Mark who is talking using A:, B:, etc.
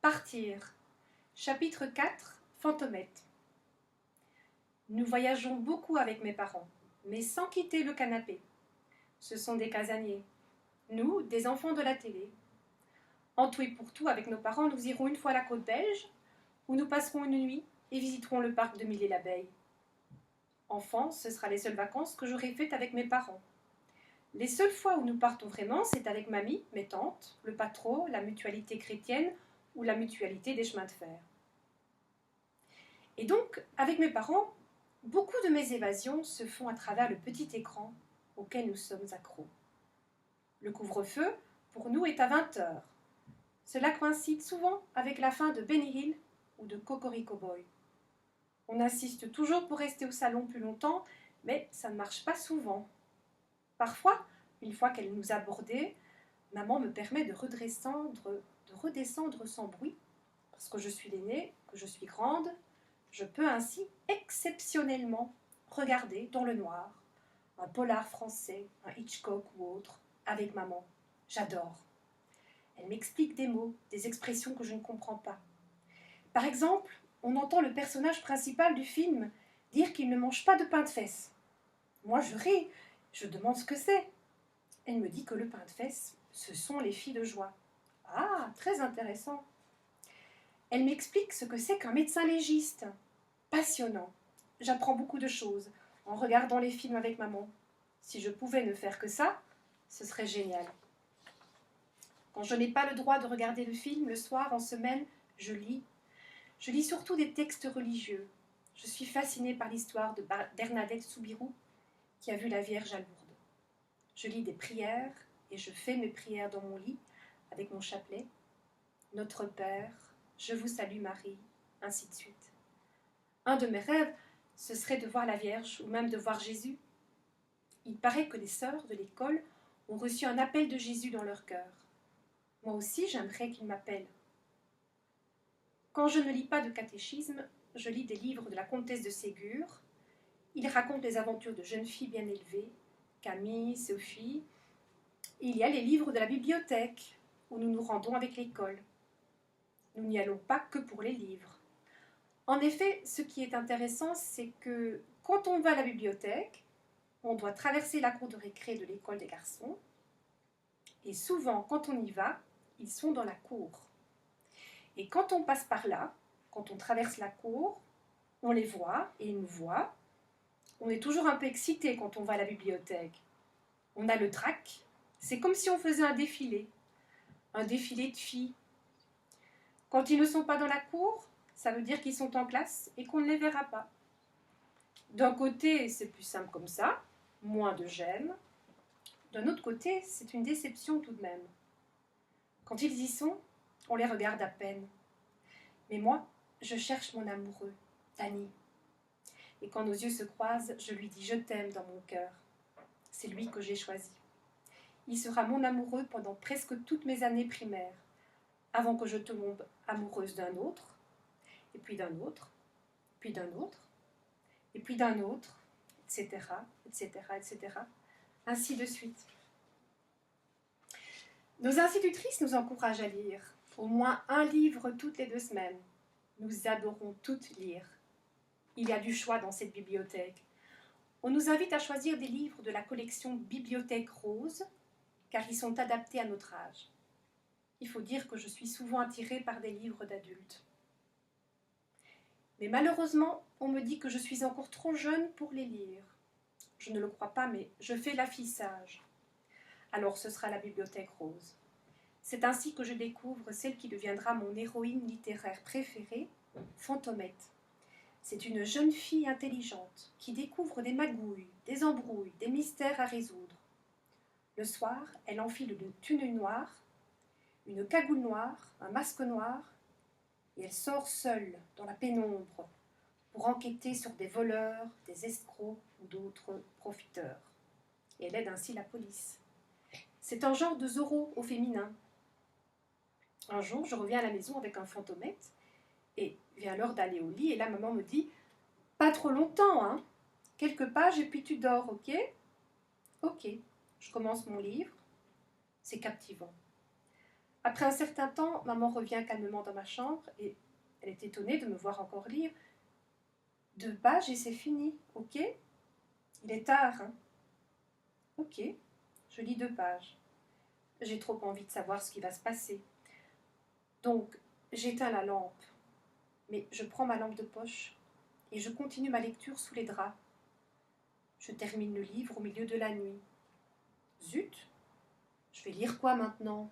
A: Partir. Chapitre 4. Fantomette. Nous voyageons beaucoup avec mes parents, mais sans quitter le canapé. Ce sont des casaniers. Nous, des enfants de la télé. En tout et pour tout, avec nos parents, nous irons une fois à la côte belge, où nous passerons une nuit et visiterons le parc de Mille-et-l'Abeille. Enfant, ce sera les seules vacances que j'aurai faites avec mes parents. Les seules fois où nous partons vraiment, c'est avec mamie, mes tantes, le patro, la mutualité chrétienne ou la mutualité des chemins de fer. Et donc, avec mes parents, beaucoup de mes évasions se font à travers le petit écran auquel nous sommes accros. Le couvre-feu, pour nous, est à 20h. Cela coïncide souvent avec la fin de Benny Hill ou de Cocorico Boy. On insiste toujours pour rester au salon plus longtemps, mais ça ne marche pas souvent. Parfois, une fois qu'elle nous a bordés, maman me permet de redescendre sans bruit, parce que je suis l'aînée, que je suis grande. Je peux ainsi exceptionnellement regarder dans le noir un polar français, un Hitchcock ou autre, avec maman. J'adore. Elle m'explique des mots, des expressions que je ne comprends pas. Par exemple, on entend le personnage principal du film dire qu'il ne mange pas de pain de fesses. Moi, je ris, je demande ce que c'est. Elle me dit que le pain de fesses, ce sont les filles de joie. Ah, très intéressant. Elle m'explique ce que c'est qu'un médecin légiste. Passionnant. J'apprends beaucoup de choses en regardant les films avec maman. Si je pouvais ne faire que ça, ce serait génial. Quand je n'ai pas le droit de regarder le film le soir, en semaine, je lis. Je lis surtout des textes religieux. Je suis fascinée par l'histoire de Bernadette Soubirous, qui a vu la Vierge à Lourdes. Je lis des prières et je fais mes prières dans mon lit avec mon chapelet. Notre Père, je vous salue Marie, ainsi de suite. Un de mes rêves, ce serait de voir la Vierge ou même de voir Jésus. Il paraît que les sœurs de l'école ont reçu un appel de Jésus dans leur cœur. Moi aussi, j'aimerais qu'il m'appelle. Quand je ne lis pas de catéchisme, je lis des livres de la comtesse de Ségur. Ils racontent les aventures de jeunes filles bien élevées, Camille, Sophie. Il y a les livres de la bibliothèque, où nous nous rendons avec l'école. Nous n'y allons pas que pour les livres. En effet, ce qui est intéressant, c'est que quand on va à la bibliothèque, on doit traverser la cour de récré de l'école des garçons. Et souvent, quand on y va, ils sont dans la cour. Et quand on passe par là, quand on traverse la cour, on les voit et ils nous voient. On est toujours un peu excité quand on va à la bibliothèque. On a le trac. C'est comme si on faisait un défilé de filles. Quand ils ne sont pas dans la cour, ça veut dire qu'ils sont en classe et qu'on ne les verra pas. D'un côté, c'est plus simple comme ça, moins de gêne. D'un autre côté, c'est une déception tout de même. Quand ils y sont, on les regarde à peine. Mais moi, je cherche mon amoureux, Danny. Et quand nos yeux se croisent, je lui dis « je t'aime » dans mon cœur. C'est lui que j'ai choisi. Il sera mon amoureux pendant presque toutes mes années primaires, avant que je tombe amoureuse d'un autre, et puis d'un autre, puis d'un autre, et puis d'un autre, etc., etc., etc., ainsi de suite. Nos institutrices nous encouragent à lire, au moins un livre toutes les 2 semaines. Nous adorons toutes lire. Il y a du choix dans cette bibliothèque. On nous invite à choisir des livres de la collection Bibliothèque Rose, car ils sont adaptés à notre âge. Il faut dire que je suis souvent attirée par des livres d'adultes. Mais malheureusement, on me dit que je suis encore trop jeune pour les lire. Je ne le crois pas, mais je fais la fille sage. Alors ce sera la Bibliothèque Rose. C'est ainsi que je découvre celle qui deviendra mon héroïne littéraire préférée, Fantomette. C'est une jeune fille intelligente qui découvre des magouilles, des embrouilles, des mystères à résoudre. Le soir, elle enfile une tenue noire, une cagoule noire, un masque noir, et elle sort seule dans la pénombre pour enquêter sur des voleurs, des escrocs ou d'autres profiteurs. Et elle aide ainsi la police. C'est un genre de Zorro au féminin. Un jour, je reviens à la maison avec un Fantomette et vient l'heure d'aller au lit et là, maman me dit « Pas trop longtemps, hein? Quelques pages et puis tu dors, ok ?» Ok, je commence mon livre. C'est captivant. Après un certain temps, maman revient calmement dans ma chambre et elle est étonnée de me voir encore lire. 2 pages et c'est fini, ok? Il est tard, hein? Ok, je lis 2 pages. J'ai trop envie de savoir ce qui va se passer. Donc, j'éteins la lampe. Mais je prends ma lampe de poche et je continue ma lecture sous les draps. Je termine le livre au milieu de la nuit. Zut, je vais lire quoi maintenant?